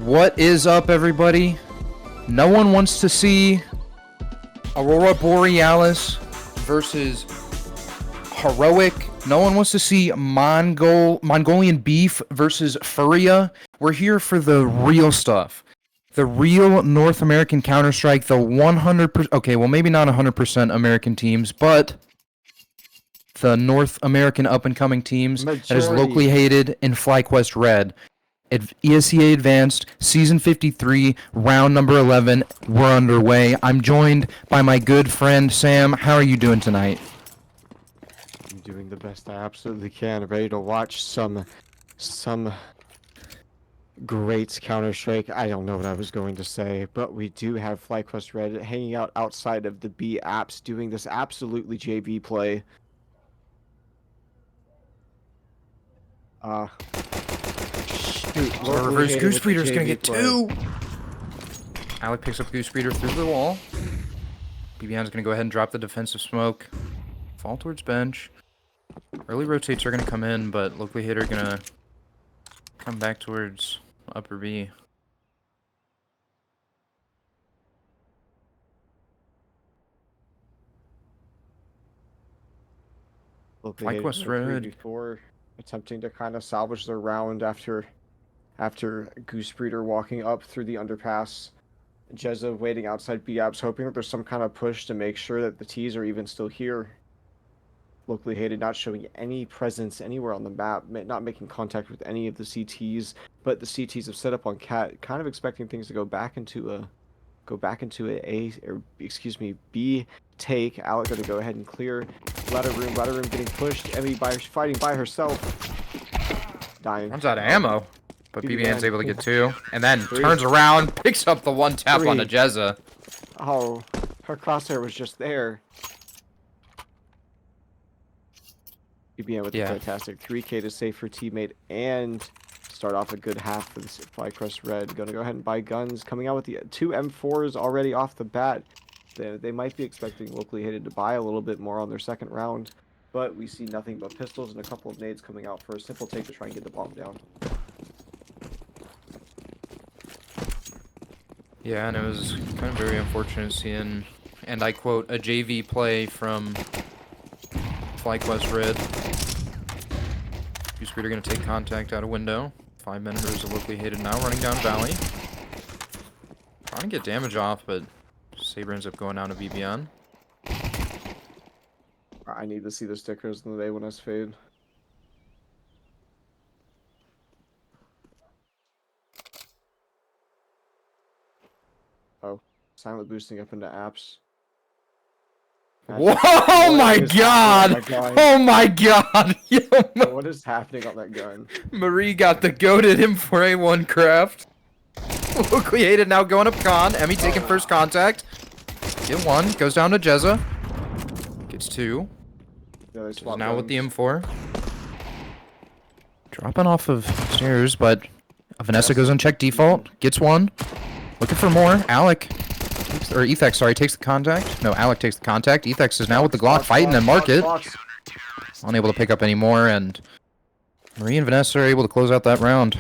What is up, everybody? No one wants to see Aurora Borealis versus Heroic. No one wants to see Mongolian Beef versus Furia. We're here for the real stuff. The real North American Counter-Strike, the 100%, okay, well maybe not 100% American teams, but the North American up-and-coming teams that is locally hated in FlyQuest Red. ESEA Advanced, Season 53, round number 11, we're underway. I'm joined by my good friend Sam. How are you doing tonight? I'm doing the best I absolutely can. Ready to watch some great Counter-Strike. I don't know what I was going to say, but we do have FlyQuest Red hanging out outside of the B apps doing this absolutely JV play. Shoot, Reverse Goose Breeder's gonna get two! Alec picks up Goose Breeder through the wall. BBN's gonna go ahead and drop the defensive smoke. Fall towards bench. Early rotates are gonna come in, but locally hitter gonna come back towards upper B. FlyQuest Red before attempting to kind of salvage their round after Goose Breeder walking up through the underpass. Jezza waiting outside B apps, hoping that there's some kind of push to make sure that the T's are even still here. Locally hated, not showing any presence anywhere on the map, not making contact with any of the CTs, but the CTs have set up on Cat, kind of expecting things to go back into a B take. Alec going to go ahead and clear ladder room getting pushed. Emmy fighting by herself, dying. Runs out of ammo, but BBN's able to get two, and then turns around, picks up the one tap on the Jezza. Oh, her crosshair was just there. BBN with the fantastic 3K to save her teammate and start off a good half for this FlyQuest Red. Gonna go ahead and buy guns. Coming out with the two M4s already off the bat. They might be expecting locally hated to buy a little bit more on their second round, but we see nothing but pistols and a couple of nades coming out for a simple take to try and get the bomb down. Yeah, and it was kind of very unfortunate seeing, and I quote, a JV play from FlyQuest Red. Goose Breeder going to take contact out of window. 5 members of locally hated now running down Valley. Trying to get damage off, but Saber ends up going down to BBN. I need to see the stickers in the day when I fade. Oh, silent boosting up into apps. Whoa! Oh my god! Oh my god! Yo, what is happening on that gun? Marie got the goated M4A1 craft. Locally hated now going up con. Emmy taking first contact. Get one. Goes down to Jezza. Gets two. Yeah, now with the M4. Dropping off of stairs, but Vanessa goes on check default. Gets one. Looking for more. Alec. Or Ethex, sorry, takes the contact. No, Alec takes the contact. Ethex is now with the Glock fighting and market. Unable to pick up any more, and Marie and Vanessa are able to close out that round.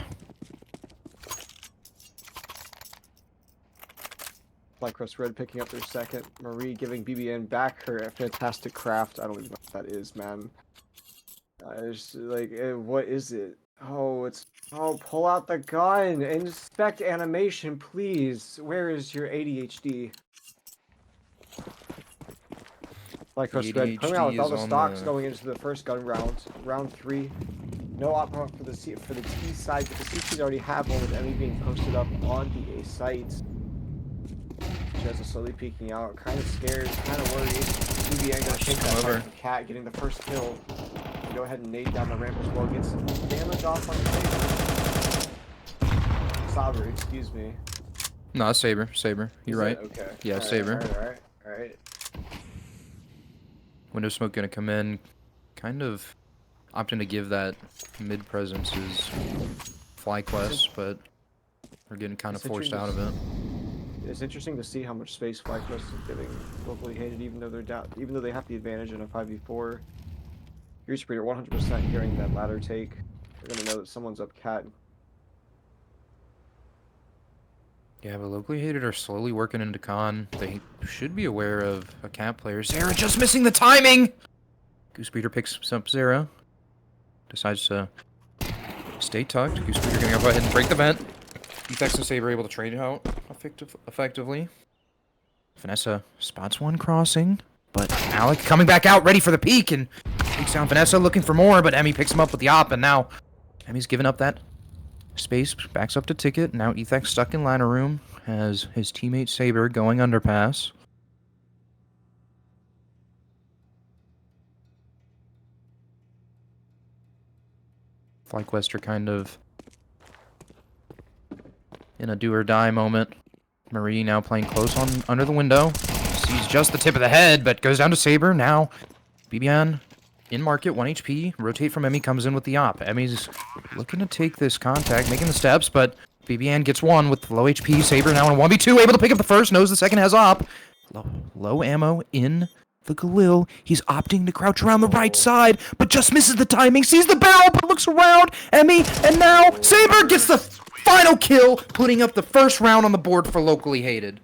FlyQuest Red picking up their second. Marie giving BBN back her fantastic craft. I don't even know what that is, man. It's like, what is it? Oh, it's... Oh, pull out the gun! Inspect animation, please! Where is your ADHD? FlyQuest Red coming out with all the stocks going into the first gun round. Round 3. No op for the T side, but the CTs already have one with Emmy being posted up on the A site. Jezza slowly peeking out, kind of scared, kind of worried. BBN gonna take that over. Cat getting the first kill. Go ahead and nade down the ramp as well. Gets some damage off on the Saber, excuse me. No, Saber. You're right. Okay. Yeah, all Saber. Alright. Window smoke gonna come in. Kind of opting to give that mid presence is FlyQuest, but we're getting kind of forced out of it. It's interesting to see how much space FlyQuest is giving locally hated, even though they're down, even though they have the advantage in a 5v4. Goose Breeder 100% hearing that ladder take. They're gonna know that someone's up cat. Yeah, but locally hated are slowly working into con. They should be aware of a cat player. Zara just missing the timing! Goosebeater picks up Zara. Decides to stay tucked. Goosebeater gonna go ahead and break the vent. Effects and Saber able to trade out effectively. Vanessa spots one crossing, but Alec coming back out, ready for the peek, and takes down Vanessa, looking for more, but Emmy picks him up with the op, and now Emmy's giving up that space, backs up to Ticket. Now Ethek stuck in ladder room, has his teammate Saber going underpass. FlyQuest are kind of in a do or die moment. Marie now playing close on under the window. Sees just the tip of the head, but goes down to Saber. Now Bibian in market, 1 HP. Rotate from Emmy, comes in with the op. Emmy's looking to take this contact, making the steps, but Bibian gets one with low HP. Saber now in a 1v2, able to pick up the first, knows the second has op. Low ammo in the Galil. He's opting to crouch around the right side, but just misses the timing. Sees the barrel, but looks around. Emmy, and now Saber gets the final kill, putting up the first round on the board for locally hated.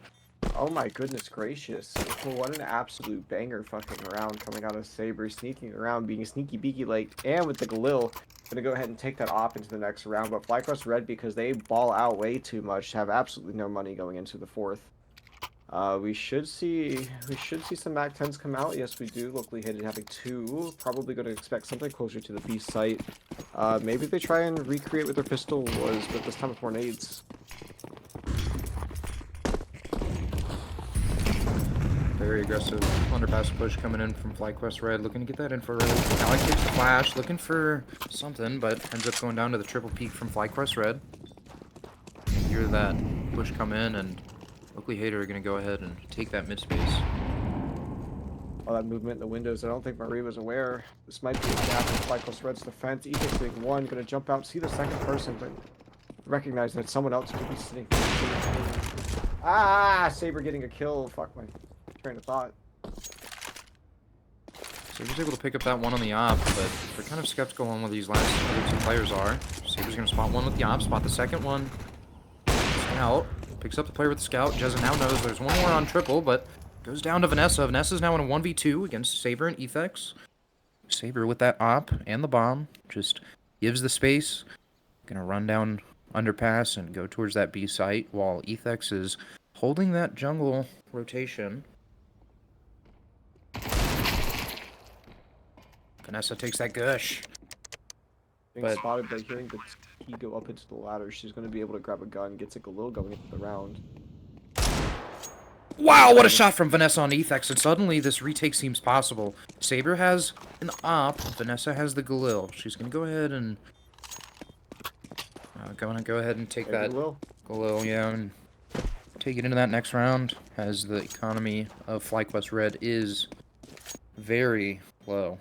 Oh my goodness gracious. What an absolute banger fucking round coming out of Saber, sneaking around, being sneaky beaky like, and with the Galil, gonna go ahead and take that op into the next round. But FlyQuest Red, because they ball out way too much, have absolutely no money going into the fourth. We should see some Mac 10s come out. Yes, we do. Locally hated having 2. Probably going to expect something closer to the B site. Maybe they try and recreate what their pistol was, but this time with more nades. Very aggressive underpass push coming in from FlyQuest Red, looking to get that in for early. Alec takes the flash, looking for something, but ends up going down to the triple peak from FlyQuest Red. You hear that push come in, and locally hated are going to go ahead and take that mid space. All that movement in the windows, I don't think Marie was aware. This might be a gap in FlyQuest Red's defense. Ethan's doing one, going to jump out, see the second person, but recognize that someone else could be sitting. Ah, Saber getting a kill. Fuck my train of thought. Saber's able to pick up that one on the op, but they're kind of skeptical on what these last other 2 players are. Saber's going to spot one with the op, spot the second one. Scout picks up the player with the scout. Jezza now knows there's one more on triple, but goes down to Vanessa. Vanessa's now in a 1v2 against Saber and Ethex. Saber with that op and the bomb just gives the space. Gonna run down underpass and go towards that B site while Ethex is holding that jungle rotation. Vanessa takes that gush. Being spotted by hearing the T go up into the ladder, she's going to be able to grab a gun, gets a Galil going into the round. Wow, what a shot from Vanessa on Ethex, and suddenly this retake seems possible. Saber has an op, Vanessa has the Galil. She's going to go ahead and take that Galil, yeah, and take it into that next round, as the economy of FlyQuest Red is very low.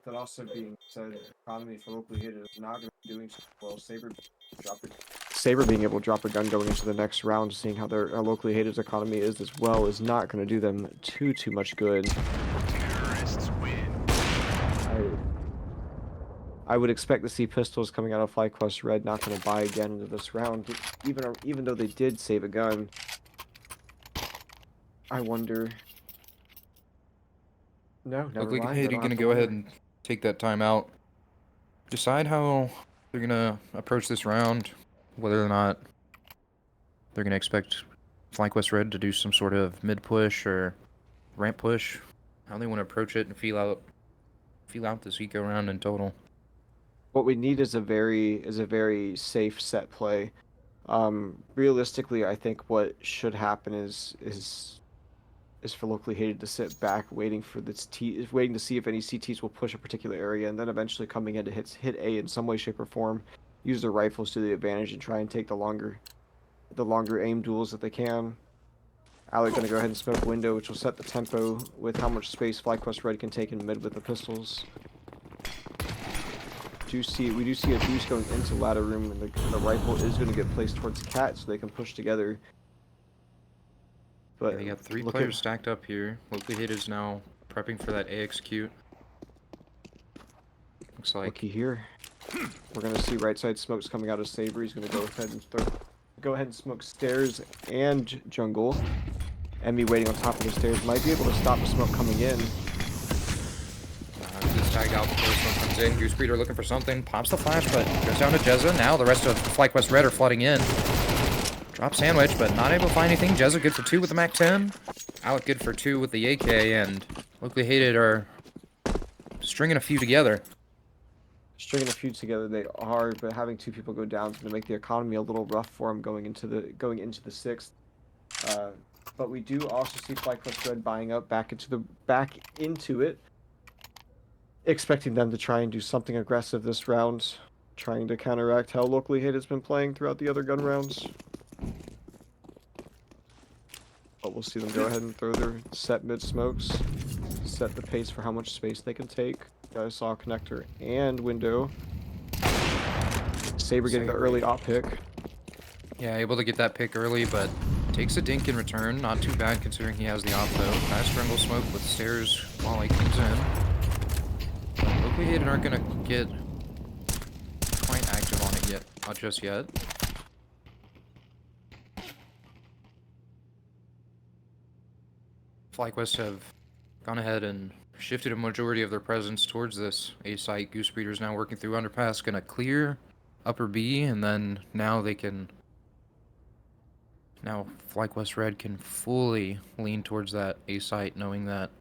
That also being said, the economy for locally hated is not going to be doing so well. Saber being able to drop a gun going into the next round, seeing how their locally hated economy is as well, is not going to do them too much good. Terrorists win. I would expect to see pistols coming out of FlyQuest Red not going to buy again into this round, even though they did save a gun. I wonder. No, never mind. Locally hated gonna go ahead and take that timeout. Decide how they're gonna approach this round, whether or not they're gonna expect FlyQuest Red to do some sort of mid push or ramp push. How they want to approach it and feel out this eco round in total. What we need is a very safe set play. Realistically, I think what should happen is for locally hated to sit back, waiting to see if any CTs will push a particular area, and then eventually coming in to hit A in some way, shape, or form. Use their rifles to the advantage and try and take the longer aim duels that they can. Alec gonna go ahead and smoke window, which will set the tempo with how much space FlyQuest Red can take in mid with the pistols. We do see a boost going into ladder room, and the rifle is going to get placed towards the cat so they can push together. But yeah, they got 3 players stacked up here. Locally hated is now prepping for that A execute. Looks like looky here. We're gonna see right side smokes coming out of Saber. He's gonna go ahead and go ahead and smoke stairs and jungle. Emmy waiting on top of the stairs might be able to stop the smoke coming in. He's tagged out before the smoke comes in. Goose Breeder looking for something. Pops the flash, but goes down to Jezza. Now the rest of FlyQuest Red are flooding in. Drop sandwich, but not able to find anything. Jezza good for 2 with the MAC-10. Alec good for 2 with the AK, and Locally Hated are stringing a few together. Stringing a few together they are, but having 2 people go down is going to make the economy a little rough for them going into the 6th. But we do also see FlyQuest Red buying up back into it, expecting them to try and do something aggressive this round, trying to counteract how Locally Hated has been playing throughout the other gun rounds. But we'll see them go ahead and throw their set mid smokes, set the pace for how much space they can take. Guys saw connector and window. Saber getting the early op pick. Yeah, able to get that pick early, but takes a dink in return. Not too bad considering he has the op though. Fast jungle smoke with stairs while he comes in. Locally Hated aren't gonna get quite active on it yet. Not just yet. FlyQuest have gone ahead and shifted a majority of their presence towards this A site. Goose Breeder's now working through underpass, gonna clear upper B, and then now they can. Now FlyQuest Red can fully lean towards that A site, knowing that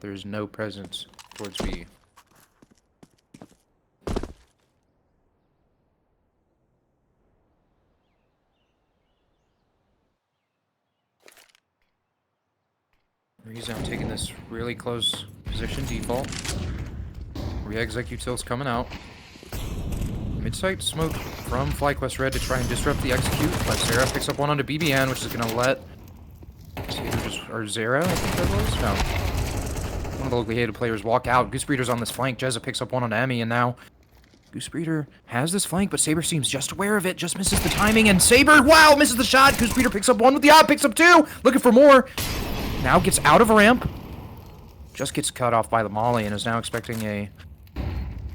there's no presence towards B. He's now taking this really close position default. Re-executil's coming out. Mid-site smoke from FlyQuest Red to try and disrupt the execute, but Zera picks up one onto BBN, which is going to let or Zera, I think that was? No. One of the Locally Hated players walk out. Goose Breeder's on this flank. Jezza picks up one on Emmy, and now Goose Breeder has this flank, but Saber seems just aware of it, just misses the timing, and Saber, wow, misses the shot. Goose Breeder picks up one with the op, picks up 2, looking for more. Now gets out of a ramp. Just gets cut off by the molly and is now expecting a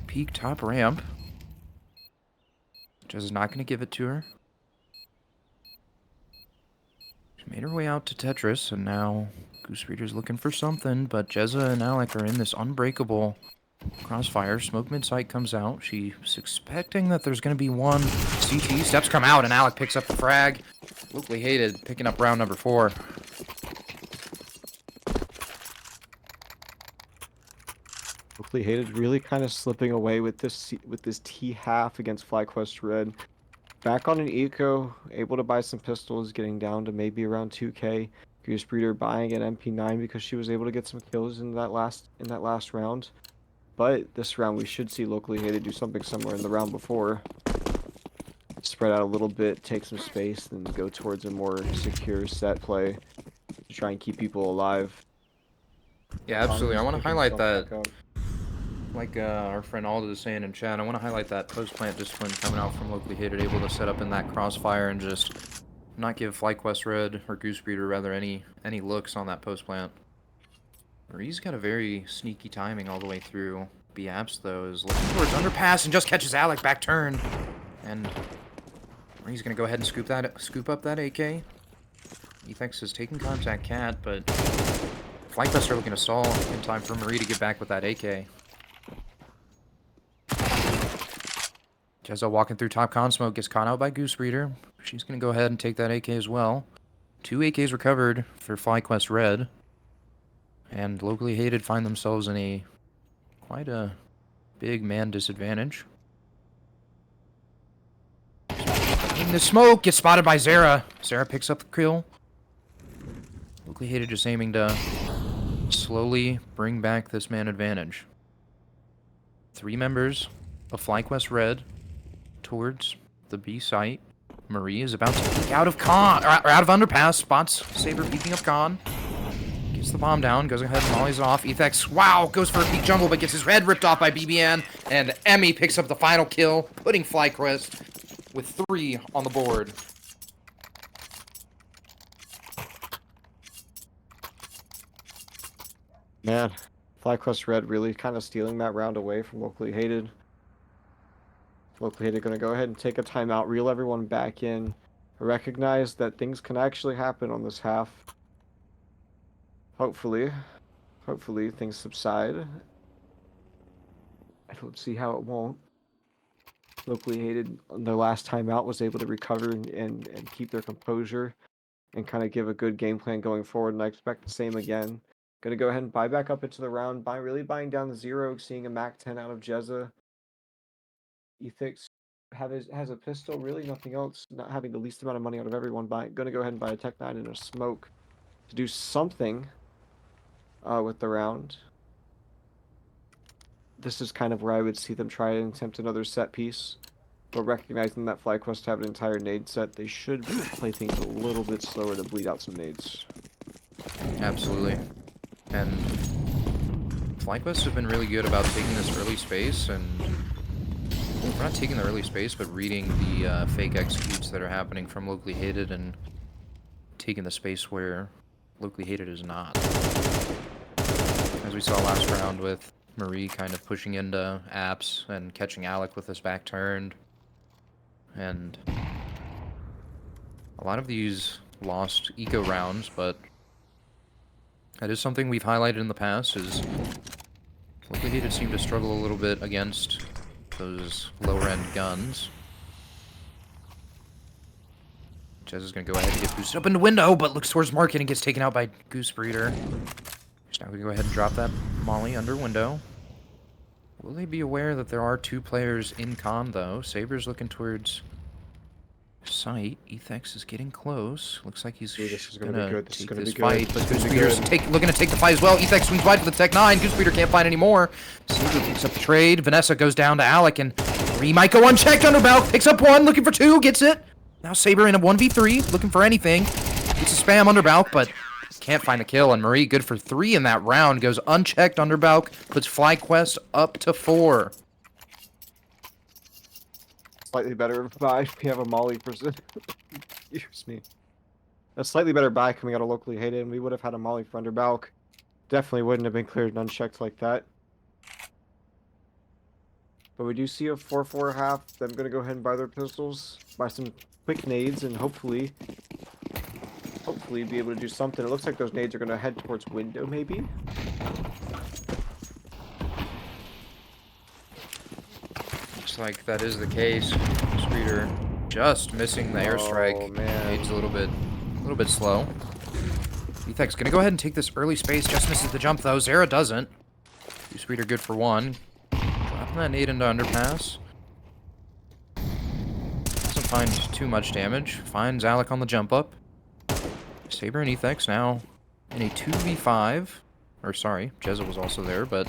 peek top ramp. Jezza's not going to give it to her. She made her way out to Tetris, and now Goose Breeder's looking for something, but Jezza and Alec are in this unbreakable crossfire. Smoke mid-sight comes out. She's expecting that there's going to be one CT. Steps come out, and Alec picks up the frag. Locally Hated picking up round number 4. Locally Hated really kind of slipping away with this T half against FlyQuest Red. Back on an eco, able to buy some pistols, getting down to maybe around 2k. Goose Breeder buying an MP9 because she was able to get some kills in that last round. But this round we should see Locally Hated do something similar in the round before. Spread out a little bit, take some space, then go towards a more secure set play to try and keep people alive. Yeah, absolutely. I want to highlight that. Back up. Like our friend Alda is saying in chat, I want to highlight that post-plant discipline coming out from Locally Hated, able to set up in that crossfire and just not give FlyQuest Red, or Goose Breeder rather, any looks on that post-plant. Marie's got a very sneaky timing all the way through. B-Apps, though, is looking towards underpass and just catches Alec back turn. And Marie's going to go ahead and scoop up that AK. Ethex is taking contact Cat, but FlyQuest are looking to stall in time for Marie to get back with that AK. Jezza walking through top con smoke, gets caught out by Goose Breeder. She's going to go ahead and take that AK as well. 2 AKs recovered for FlyQuest Red. And Locally Hated find themselves in quite a big man disadvantage. In the smoke, gets spotted by Zera. Zera picks up the kill. Locally Hated just aiming to slowly bring back this man advantage. 3 members of FlyQuest Red towards the B site. Marie is about to peek out of underpass. Spots Saber peeking up con. Gets the bomb down, goes ahead and mollies off. Ethex, wow, goes for a peek jungle, but gets his head ripped off by BBN. And Emmy picks up the final kill, putting FlyQuest with 3 on the board. Man, FlyQuest Red really kind of stealing that round away from Locally Hated. Locally Hated going to go ahead and take a timeout, reel everyone back in, recognize that things can actually happen on this half. Hopefully. Hopefully things subside. I don't see how it won't. Locally hated on their last time out was able to recover and keep their composure and kind of give a good game plan going forward, and I expect the same again. Gonna go ahead and buy back up into the round, really buying down the 0, seeing a Mac 10 out of Jezza. Ethix has a pistol, really nothing else, not having the least amount of money out of everyone. Gonna go ahead and buy a Tech 9 and a smoke to do something with the round. This is kind of where I would see them try and attempt another set piece. But recognizing that FlyQuest have an entire nade set, they should play things a little bit slower to bleed out some nades. Absolutely. And FlyQuest have been really good about taking this early space and... Well, not taking the early space, but reading the fake executes that are happening from locally hated and taking the space where locally hated is not. As we saw last round with Marie kind of pushing into apps and catching Alec with his back turned. And a lot of these lost eco rounds, but that is something we've highlighted in the past, is locally hated seem to struggle a little bit against those lower-end guns. Jez is going to go ahead and get boosted up in the window, but looks towards market and gets taken out by Goose Breeder. He's now going to go ahead and drop that molly under window. Will they be aware that there are 2 players in con, though? Saber's looking towards site. Ethex is getting close. Looks like he's gonna take this fight, but Goose Breeder's looking to take the fight as well. Ethex swings wide for the Tech 9. Goose Breeder can't find any more. Saber picks up the trade. Vanessa goes down to Alec, and 3 might go unchecked. Underbout picks up 1, looking for 2, gets it. Now Saber in a 1v3, looking for anything. Gets a spam Underbout, but can't find a kill. And Marie good for 3 in that round. Goes unchecked. Underbout puts FlyQuest up to 4. Slightly better buy. We have a molly person. Excuse me. A slightly better buy coming out of locally hated, and we would have had a molly for Underbalk. Definitely wouldn't have been cleared and unchecked like that. But we do see a 4-4 half. Them gonna go ahead and buy their pistols, buy some quick nades, and hopefully be able to do something. It looks like those nades are gonna head towards window, maybe. Looks like that is the case. Streeter just missing the airstrike. Oh, man. Nade's a little bit slow. Ethex gonna go ahead and take this early space. Just misses the jump though. Zara doesn't. Streeter good for 1. Dropping that nade into underpass. Doesn't find too much damage. Finds Alec on the jump up. Saber and Ethex now in a 2v5. Or sorry, Jezza was also there, but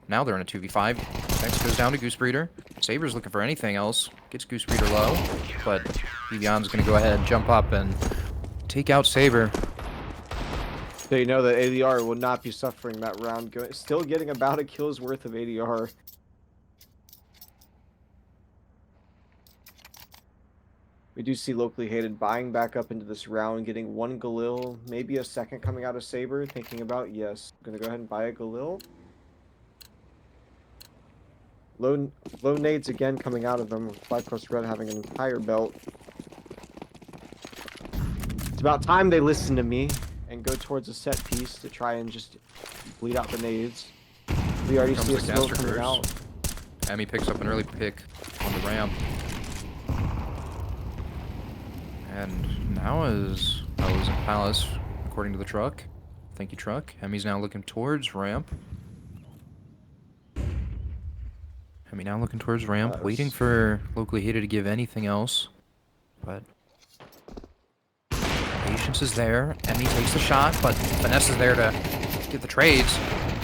now they're in a 2v5. Ethex goes down to Goose Breeder. Saber's looking for anything else. Gets Goose Breeder low, but Evion's going to go ahead, jump up, and take out Saber. So you know that ADR will not be suffering that round. Still getting about a kill's worth of ADR. We do see locally hated buying back up into this round, getting 1 Galil, maybe a second coming out of Saber. Thinking about, yes, I'm going to go ahead and buy a Galil. Low nades again coming out of them, with FlyQuest Red having an entire belt. It's about time they listen to me and go towards a set piece to try and just bleed out the nades. We already see a smoke coming out. Emmy picks up an early pick on the ramp. And now is Palace, according to the truck. Thank you, truck. Emmy's now looking towards ramp. Emmy now looking towards ramp, waiting for locally hated to give anything else. But patience is there. Emmy takes the shot, but Vanessa's there to get the trades.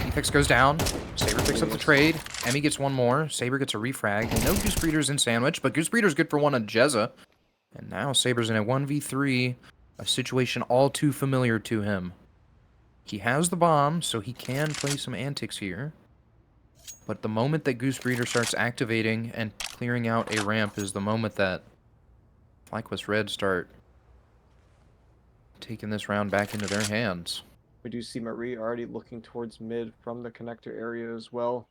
Ethex goes down. Saber picks up the trade. Emmy gets 1 more. Saber gets a refrag. They know Goose Breeder's in sandwich, but Goose Breeder's good for 1 on Jezza. And now Saber's in a 1v3, a situation all too familiar to him. He has the bomb, so he can play some antics here. But the moment that Goose Breeder starts activating and clearing out a ramp is the moment that FlyQuest Red start taking this round back into their hands. We do see Marie already looking towards mid from the connector area as well.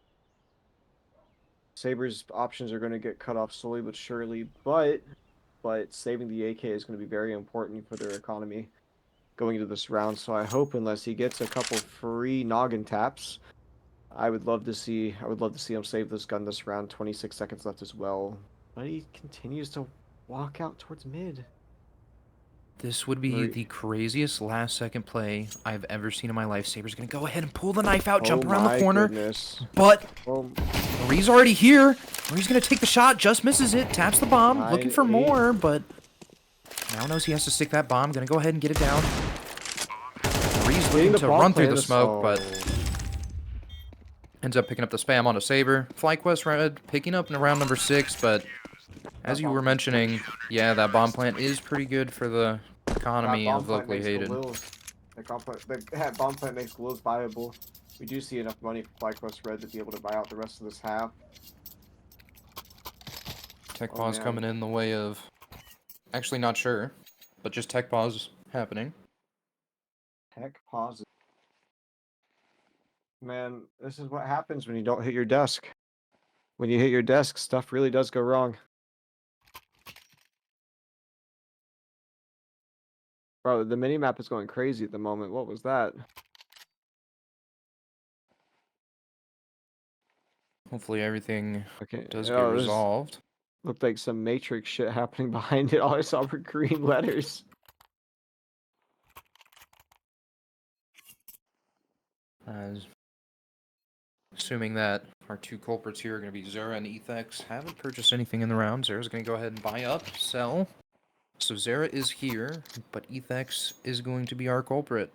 Saber's options are going to get cut off slowly but surely, but but saving the AK is going to be very important for their economy going into this round. So I hope, unless he gets a couple free noggin taps, I would love to see him save this gun this round. 26 seconds left as well, but he continues to walk out towards mid. This would be the craziest last-second play I've ever seen in my life. Saber's going to go ahead and pull the knife out, jump around the corner. Goodness. But Oh, Marie's already here. Marie's going to take the shot, just misses it, taps the bomb, looking for 9-8. more, but now knows he has to stick that bomb. Going to go ahead and get it down. Marie's looking to run through the smoke, but ends up picking up the spam on a Saber. FlyQuest Red picking up in round number 6, but as you were mentioning, yeah, that bomb plant is pretty good for the economy of locally hated. That bomb plant makes the Lils viable. We do see enough money for FlyQuest Red to be able to buy out the rest of this half. Tech pause coming in the way of... Actually, not sure, but just tech pause happening. Tech pause. Man, this is what happens when you don't hit your desk. When you hit your desk, stuff really does go wrong. Bro, the minimap is going crazy at the moment. What was that? Hopefully everything Okay. does get resolved. Looked like some Matrix shit happening behind it. All I saw were green letters. Assuming that our two culprits here are going to be Zera and Ethex. Haven't purchased anything in the round. Zera's going to go ahead and buy up, sell. So Zera is here, but Ethex is going to be our culprit.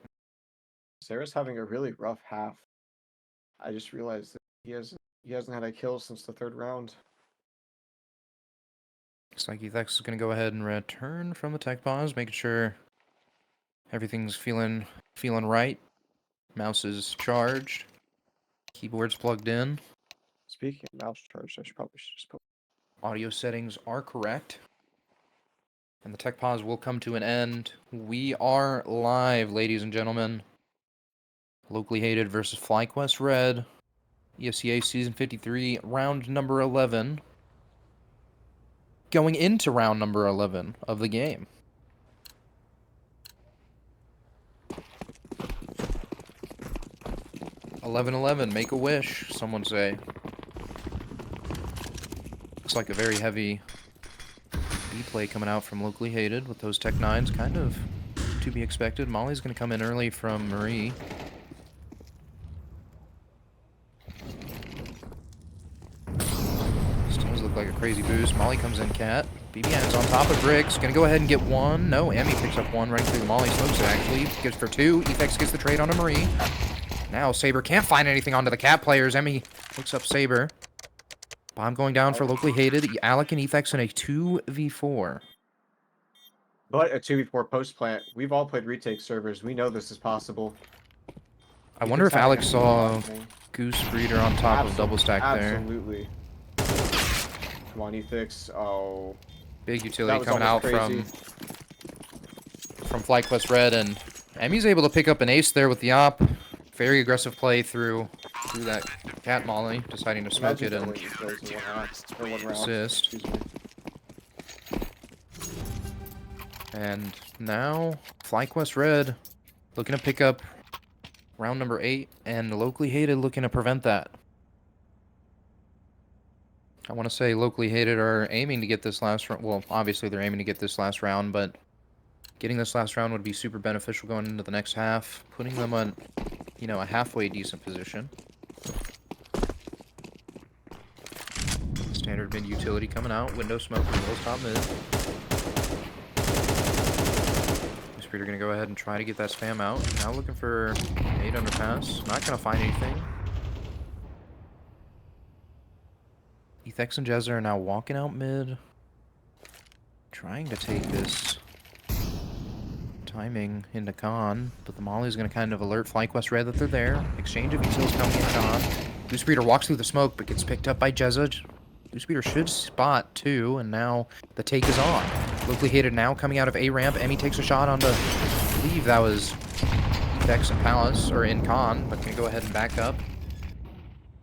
Zera's having a really rough half. I just realized that he hasn't had a kill since the 3rd round. Looks like Ethex is going to go ahead and return from the tech pause, making sure everything's feeling right. Mouse is charged. Keyboard's plugged in. Speaking of mouse charged, I should probably just put... Audio settings are correct. And the tech pause will come to an end. We are live, ladies and gentlemen. Locally hated versus FlyQuest Red. ESEA Season 53, round number 11. Going into round number 11 of the game. $11-11, make a wish, someone say. Looks like a very heavy B play coming out from locally hated with those Tech 9s, kind of to be expected. Molly's going to come in early from Marie. This does look like a crazy boost. Molly comes in cat. BBN's on top of Bricks. Going to go ahead and get one. No, Emmy picks up one running through the Molly. Smokes it actually. Gets for 2. Efex gets the trade on a Marie. Now Saber can't find anything onto the cat players. Emmy looks up Saber. Bomb going down for locally hated. Alec and Efex in a 2v4. But a 2v4 post plant. We've all played retake servers. We know this is possible. I wonder if Alex saw Goose Breeder on top of double stack there. Absolutely. Come on, Efex. Oh. Big utility coming out from FlyQuest Red, and Emmy's able to pick up an ace there with the op. Very aggressive play through that cat Molly, deciding to smoke it and assist. And now FlyQuest Red looking to pick up round number 8, and locally hated looking to prevent that. I want to say locally hated are aiming to get this last round. Well, obviously they're aiming to get this last round, but getting this last round would be super beneficial going into the next half, putting them on, you know, a halfway decent position. Standard mid utility coming out, window smoke from Will's top mid. Speeder gonna go ahead and try to get that spam out. Now looking for 8 underpass. Not gonna find anything. Ethex and Jezza are now walking out mid. Trying to take this timing into Con, but the Molly's going to kind of alert FlyQuest Red that they're there. Exchange of utils coming in Con. Goose Breeder walks through the smoke, but gets picked up by Jezza. Goose Breeder should spot too, and now the take is on. Locally hated now coming out of A ramp. Emmy takes a shot onto, I believe that was Ethex and Palace, or in Con, but can go ahead and back up.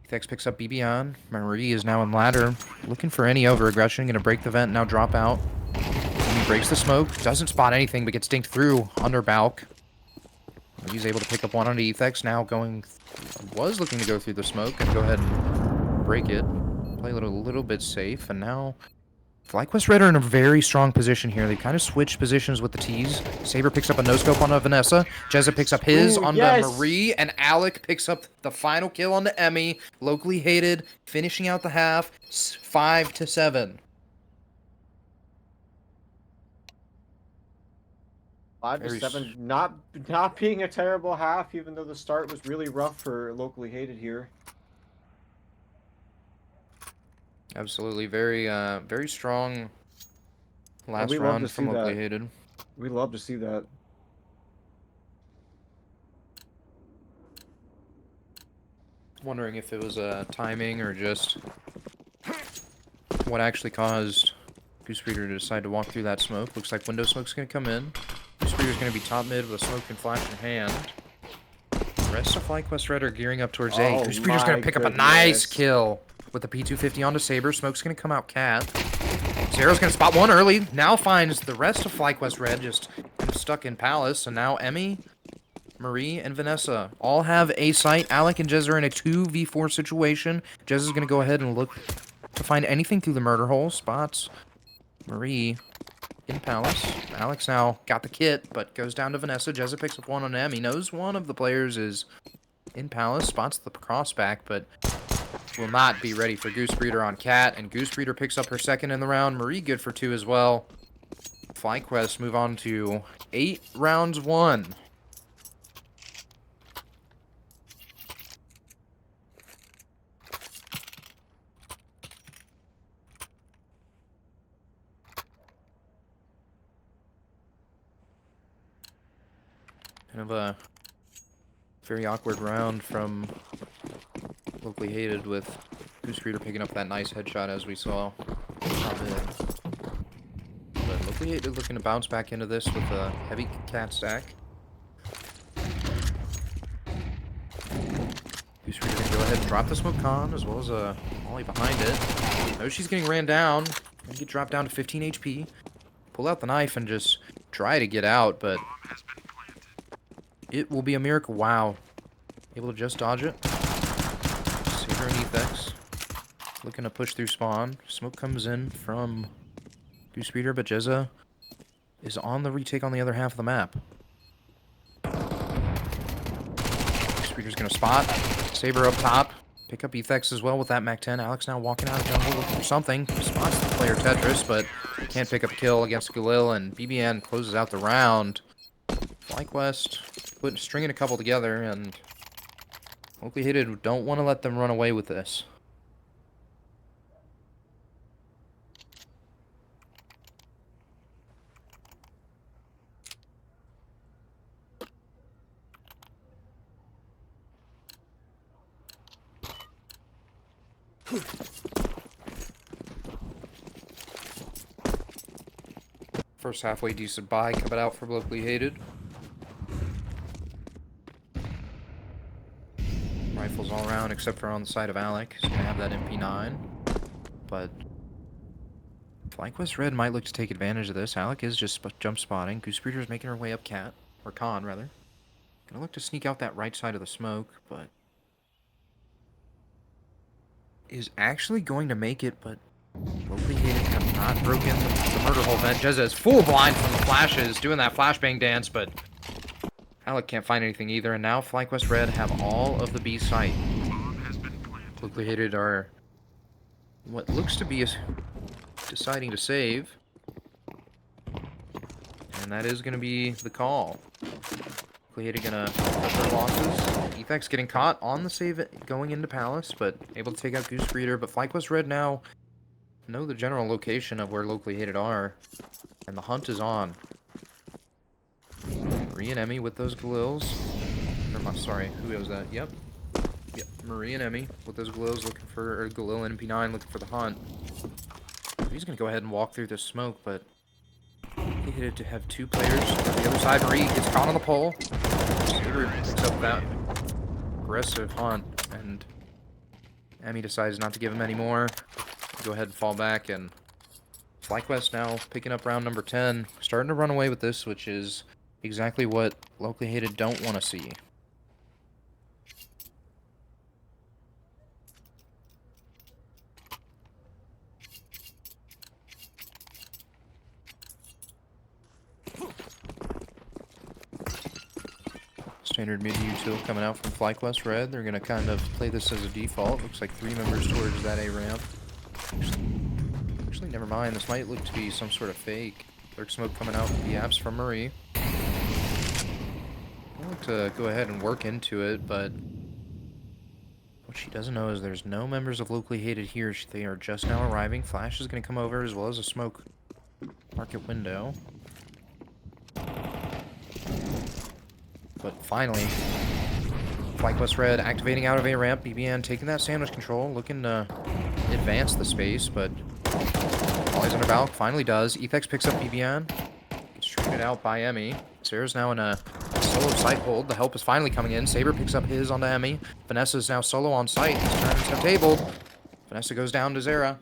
Ethex picks up BB on. Marie is now in ladder, looking for any over aggression. Going to break the vent, now drop out. Emmy breaks the smoke, doesn't spot anything, but gets dinked through under Balk. He's able to pick up one on Ethex, now was looking to go through the smoke and go ahead and break it. Play a little bit safe, and now FlyQuest Red are in a very strong position here. They kind of switched positions with the T's. Saber picks up a no-scope on Vanessa. Jezza picks up his on the Marie, and Alec picks up the final kill on the Emmy. Locally hated, finishing out the half, 5-7. 5-7, not being a terrible half, even though the start was really rough for locally hated here. Absolutely, very strong last round from locally hated. We love to see that. Wondering if it was timing or just what actually caused Goosebreeder to decide to walk through that smoke. Looks like window smoke's gonna come in. Goosebreeder's gonna be top mid with a smoke and flash in hand. The rest of FlyQuest Red are gearing up towards A. Goosebreeder's gonna pick up a nice kill with the P250 onto Saber. Smoke's gonna come out Cat. Zero's gonna spot one early. Now finds the rest of FlyQuest Red just kind of stuck in Palace. And now Emmy, Marie, and Vanessa all have A site. Alec and Jez are in a 2v4 situation. Jez is gonna go ahead and look to find anything through the murder hole. Spots Marie in Palace. Alex now got the kit, but goes down to Vanessa. Jezza picks up one on M. He knows one of the players is in Palace. Spots the crossback, but will not be ready for Goosebreeder on Cat. And Goosebreeder picks up her second in the round. Marie good for 2 as well. FlyQuest move on to 8 rounds 1. Kind of a very awkward round from locally hated, with Goosebreeder picking up that nice headshot as we saw. But locally hated looking to bounce back into this with a heavy cat stack. Goosebreeder gonna go ahead and drop the smoke con as well as a molly behind it. Knows she's getting ran down. Gonna get dropped down to 15 HP. Pull out the knife and just try to get out, but it will be a miracle. Wow. Able to just dodge it. Saber and Ethex. Looking to push through spawn. Smoke comes in from Goosebreeder, but Jezza is on the retake on the other half of the map. Goosebreeder's gonna spot. Saber up top. Pick up Ethex as well with that Mac 10. Alex now walking out of jungle looking for something. Spots the player Tetris, but can't pick up a kill against Galil, and BBN closes out the round. FlyQuest stringing a couple together, and locally hated don't want to let them run away with this. First halfway decent buy coming out for locally hated. Rifles all around except for on the side of Alec. He's gonna have that MP9. But FlyQuest Red might look to take advantage of this. Alec is just jump spotting. Goosebreeder is making her way up Cat. Or Con, rather. Gonna look to sneak out that right side of the smoke, but is actually going to make it, but locally hated have not broken the murder hole vent. Jezza is full blind from the flashes, doing that flashbang dance, but Alec can't find anything either, and now FlyQuest Red have all of the B site. Locally hated are what looks to be deciding to save, and that is going to be the call. Locally hated gonna cut their losses. Ethex getting caught on the save going into Palace, but able to take out Goosebreeder. But FlyQuest Red now know the general location of where locally hated are, and the hunt is on. Marie and Emmy with those Galils. Sorry, who was that? Yep. Marie and Emmy with those Galils looking for, or Galil and MP9 looking for the hunt. He's gonna go ahead and walk through the smoke, but he hit it to have 2 players. On the other side, Marie gets caught on the pole. Saber picks up that aggressive hunt, and Emmy decides not to give him any more. Go ahead and fall back, and FlyQuest now picking up round number 10. Starting to run away with this, which is exactly what locally hated don't want to see. Standard mid-util coming out from FlyQuest Red. They're going to kind of play this as a default. Looks like 3 members towards that A ramp. Actually, never mind. This might look to be some sort of fake. Lurk smoke coming out with the apps from Marie. I'd like to go ahead and work into it, but what she doesn't know is there's no members of locally hated here. They are just now arriving. Flash is going to come over as well as a smoke market window. But finally, FlyQuest Red activating out of A ramp. BBN taking that sandwich control, looking to advance the space, but Molly's under Valk, finally does. Ethex picks up BBN. Gets traded out by Emmy. Sarah's now in a solo site hold. The help is finally coming in. Saber picks up his onto Emmy. Vanessa is now solo on site. His turn is tabled. Vanessa goes down to Zera.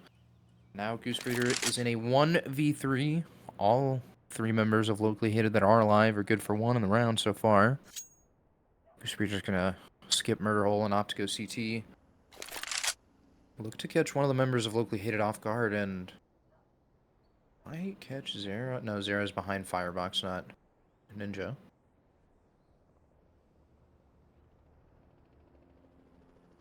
Now Goose Breeder is in a 1v3. All 3 members of locally hated that are alive are good for 1 in the round so far. Goose Breeder's gonna skip Murder Hole and opt to go CT. Look to catch one of the members of locally hated off guard and might catch Zera. No, Zera's behind Firebox, not Ninja.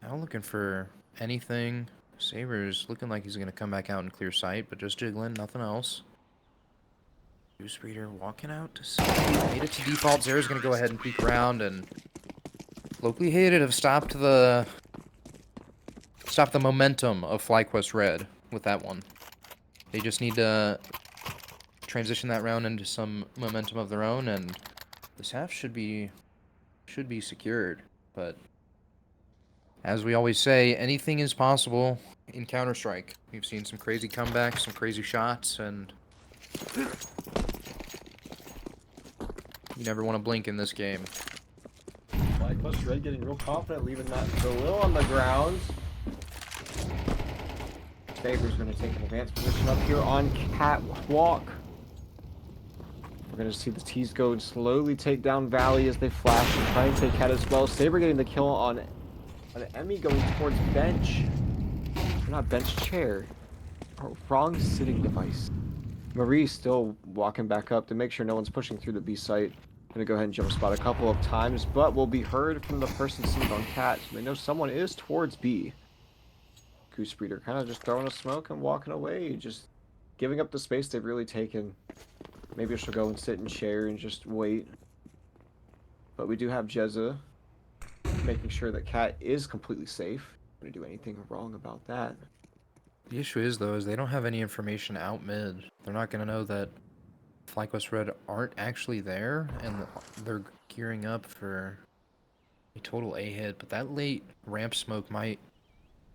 Now looking for anything. Saber's looking like he's gonna come back out and clear sight, but just jiggling, nothing else. Goose Breeder walking out to see. Made it to default. Zera's gonna go ahead and peek around, and locally hated have stopped the momentum of FlyQuest Red with that one. They just need to transition that round into some momentum of their own, and this half should be secured. But as we always say, anything is possible in Counter-Strike. We've seen some crazy comebacks, some crazy shots, and you never want to blink in this game. FlyQuest Red getting real confident, leaving that Galil on the ground. Saber's going to take an advanced position up here on Catwalk. We're going to see the T's go and slowly take down Valley as they flash and try and take Cat as well. Saber getting the kill on Emmy going towards bench. Or not bench, chair. Oh, wrong sitting device. Marie still walking back up to make sure no one's pushing through the B site. Gonna go ahead and jump spot a couple of times, but will be heard from the person sitting on Cat. So they know someone is towards B. Goose Breeder kind of just throwing a smoke and walking away, just giving up the space they've really taken. Maybe she'll go and sit and share and just wait. But we do have Jezza making sure that Cat is completely safe. Gonna do anything wrong about that. The issue is, though, is they don't have any information out mid. They're not going to know that FlyQuest Red aren't actually there, and they're gearing up for a total A hit. But that late ramp smoke might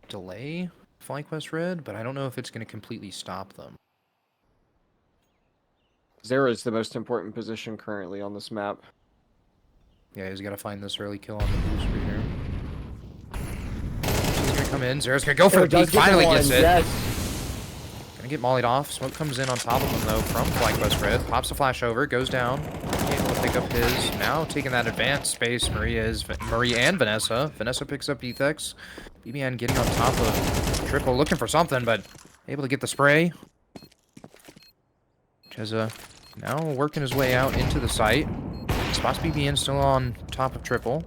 delay FlyQuest Red, but I don't know if it's going to completely stop them. Zera is the most important position currently on this map. Yeah, he's got to find this early kill on the Goose Breeder. She's going to come in. Zera's going to go for the peek. Finally gets it. Yes. Gonna get mollied off. Smoke comes in on top of him, though, from FlyQuest Red. Pops a flash over, goes down. Able to pick up his. Now taking that advanced space, Marie and Vanessa. Vanessa picks up Ethex. BBN getting on top of Triple, looking for something, but able to get the spray. Jezza now working his way out into the site. Spots BBN still on top of Triple.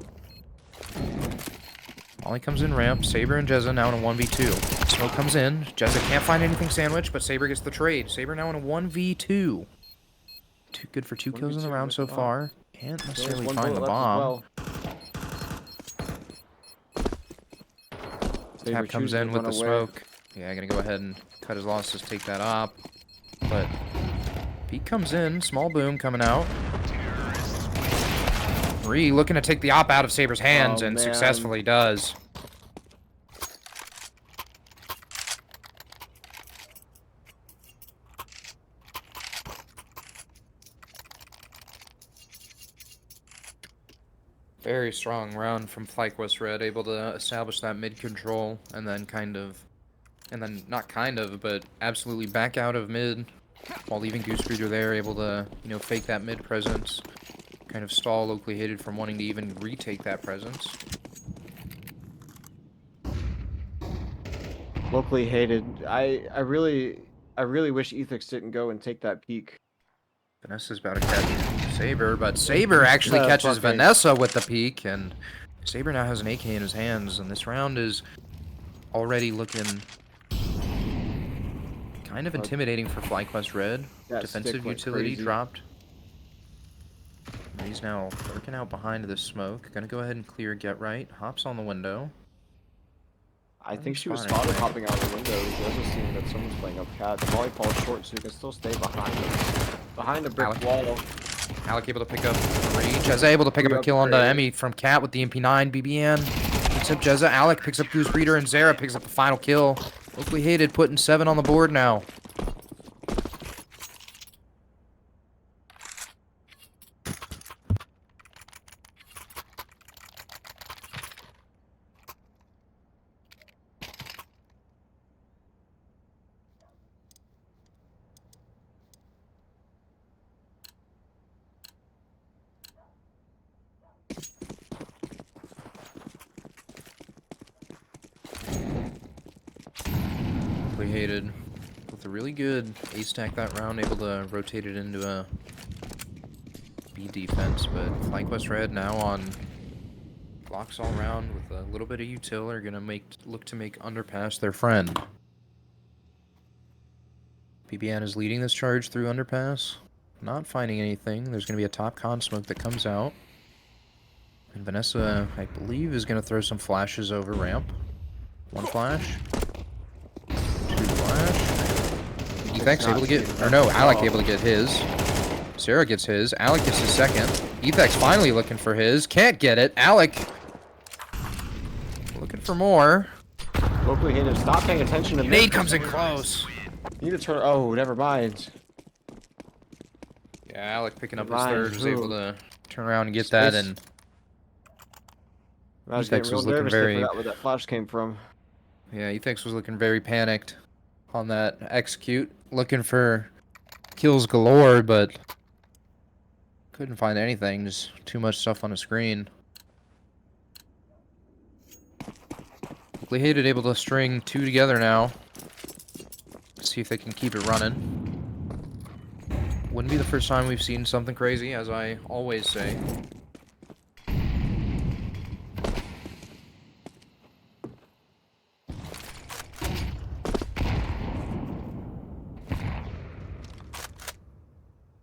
Molly comes in ramp. Saber and Jezza now in a 1v2. Smoke comes in. Jezza can't find anything sandwiched, but Saber gets the trade. Saber now in a 1v2. Too good for 2 kills in the round so far. Can't necessarily find the bomb. Tap comes in with the smoke. Yeah, gonna go ahead and cut his losses, take that op. But Pete comes in, small boom coming out. Marie looking to take the op out of Saber's hands, and successfully does. Very strong round from FlyQuest Red, able to establish that mid control and then kind of And then, not kind of, but absolutely back out of mid, while leaving Goosebeater there, able to, you know, fake that mid presence. Kind of stall locally hated from wanting to even retake that presence. Locally hated. I really wish Ethics didn't go and take that peek. Vanessa's about to catch Saber, but Saber actually catches Buffet. Vanessa with the peek, and Saber now has an AK in his hands, and this round is already looking kind of intimidating for FlyQuest Red. That Defensive stick went utility crazy. dropped. He's now lurking out behind the smoke. Gonna go ahead and clear get right. Hops on the window. I think she was Spotted. spotted hopping out the window. He doesn't seem that someone's playing up cat. The volley falls short, so you can still stay behind a brick Alec. wall. Alec able to pick up Marie. Jezza able to pick up a kill onto Emmy from Cat with the MP9. BBN picks up Jezza. Alec picks up Goosebeater, and Zara picks up the final kill. Locally hated, putting 7 on the board now. Locally hated with a really good ace stack that round, able to rotate it into a B defense, but FlyQuest Red now on blocks all around with a little bit of util are gonna look to make underpass their friend. BBN is leading this charge through underpass, not finding anything. There's gonna be a top con smoke that comes out, and Vanessa, I believe, is gonna throw some flashes over ramp. 1 flash, 2 flash. Ethex able to get, or no, Alec able to get his. Sarah gets his. Alec gets his second. Ethex finally looking for his. Can't get it. Alec looking for more. Locally hated. Stop paying attention to Nade comes in close. You need to turn. Oh, never mind. Yeah, Alec picking up his Ryan, third was able to turn around and get that, and I was Ethics getting real was looking nervous. very- I forgot where that flash came from. yeah, Ethex was looking very panicked on that execute, looking for kills galore, but couldn't find anything. Just too much stuff on the screen. Locally hated able to string 2 together now. See if they can keep it running. Wouldn't be the first time we've seen something crazy, as I always say.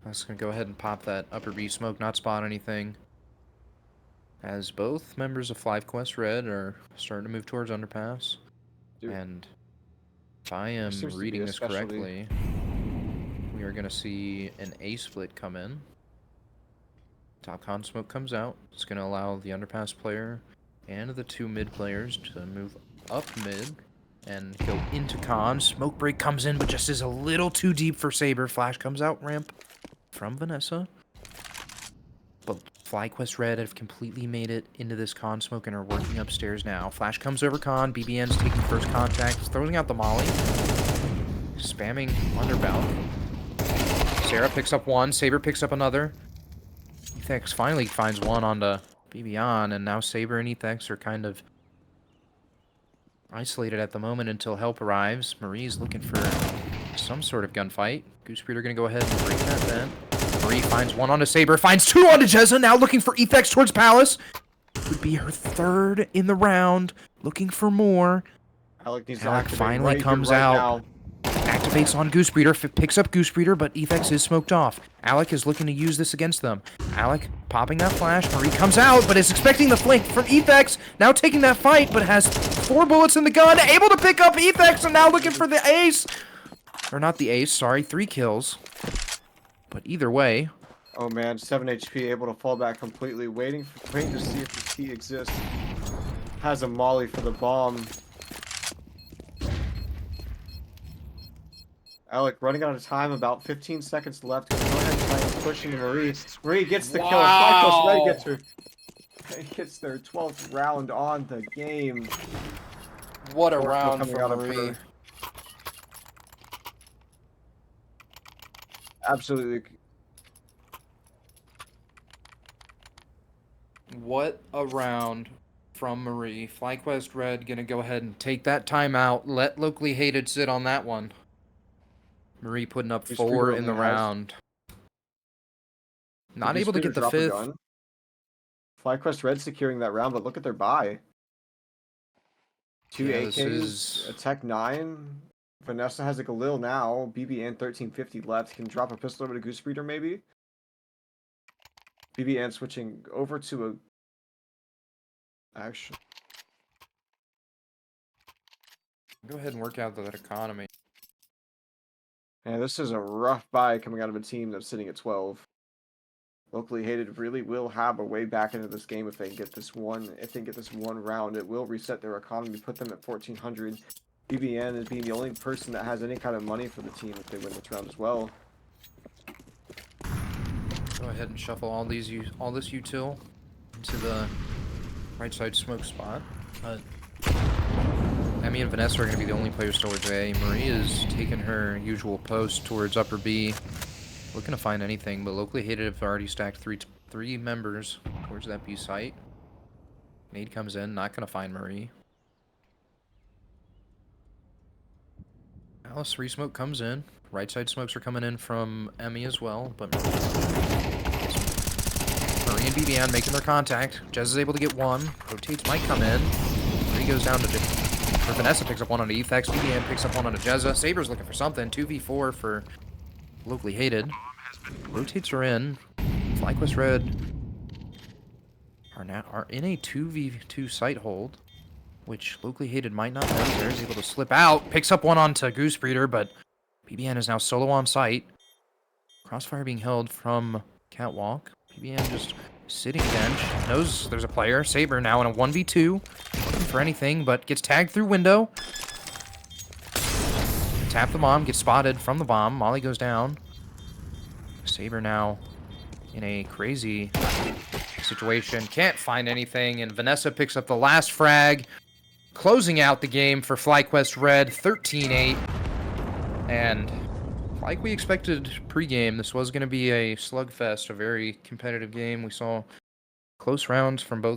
I was gonna go ahead and pop that upper B smoke, not spot anything. As both members of FlyQuest Red are starting to move towards underpass. Dude. And if I am Seems to be reading a this specialty. correctly, we are gonna see an A split come in. Top con smoke comes out. It's gonna allow the underpass player and the 2 mid players to move up mid and go into con. Smoke break comes in, but just is a little too deep for Saber. Flash comes out ramp from Vanessa. But FlyQuest Red have completely made it into this con smoke and are working upstairs now. Flash comes over con. BBN's taking first contact. He's throwing out the molly. Spamming underbound. Sarah picks up 1. Saber picks up another. Ethex finally finds 1 onto BBN, and now Saber and Ethex are kind of isolated at the moment until help arrives. Marie's looking for some sort of gunfight. Goosebeater gonna go ahead and break that vent. Marie finds 1 onto Saber, finds 2 onto Jezza, now looking for Ethex towards Palace. Would be her 3rd in the round, looking for more. Alec needs to Alec activate finally right comes here, right out. now. Activates on Goosebeater, picks up Goosebeater, but Ethex is smoked off. Alec is looking to use this against them. Alec popping that flash. Marie comes out, but is expecting the flank from Ethex. Now taking that fight, but has 4 bullets in the gun. Able to pick up Ethex, and now looking for the ace. Or not the ace, sorry, 3 kills. But either way, Oh man, 7 HP, able to fall back completely, waiting to see if the key exists. Has a molly for the bomb. Alec running out of time, about 15 seconds left. Gonna go ahead and try and push into Marie. Marie gets the kill. Wow. FlyQuest Red gets her. Gets their 12th round on the game. what a Fourth round coming for out of Marie. her. absolutely. What a round from Marie. FlyQuest Red gonna go ahead and take that timeout. Let locally hated sit on that one. Marie putting up Goose 4 Breeder in the only has- round. Did Not Goose able to Breeder get the drop a 5th. gun? FlyQuest Red securing that round, but look at their buy. 2 Yeah, AKs, this is- a Tech 9. Vanessa has a Galil now. BB and 1350 left. Can drop a pistol over to Goose Breeder maybe. BB and switching over to a. Actually, Go ahead and work out that economy. yeah, this is a rough buy coming out of a team that's sitting at 12. Locally hated really will have a way back into this game if they can get this one. If they can get this one round, it will reset their economy, put them at 1400. BBN is being the only person that has any kind of money for the team if they win this round as well. Go ahead and shuffle all this util into the right side smoke spot. Emmy and Vanessa are going to be the only players towards A. Marie is taking her usual post towards upper B. Looking to find anything, but locally hated have already stacked three members towards that B site. Nade comes in, not going to find Marie. Alice, 3 smoke comes in. Right side smokes are coming in from Emmy as well, but Marie and BBN making their contact. Jez is able to get 1. Rotates might come in. Marie goes down to... Or Vanessa picks up 1 on Ethex. BBN picks up 1 on Jezza. Saber's looking for something. 2v4 for locally hated. Rotates are in. FlyQuest Red are in a 2v2 site hold, which locally hated might not know. There's able to slip out. Picks up 1 onto Goose Breeder, but BBN is now solo on site. Crossfire being held from Catwalk. BBN just sitting bench. Knows there's a player. Saber now in a 1v2. Looking for anything, but gets tagged through window. Tap the bomb. Gets spotted from the bomb. Molly goes down. Saber now in a crazy situation. Can't find anything, and Vanessa picks up the last frag. Closing out the game for FlyQuest Red, 13-8. And like we expected pregame, this was going to be a slugfest, a very competitive game. We saw close rounds from both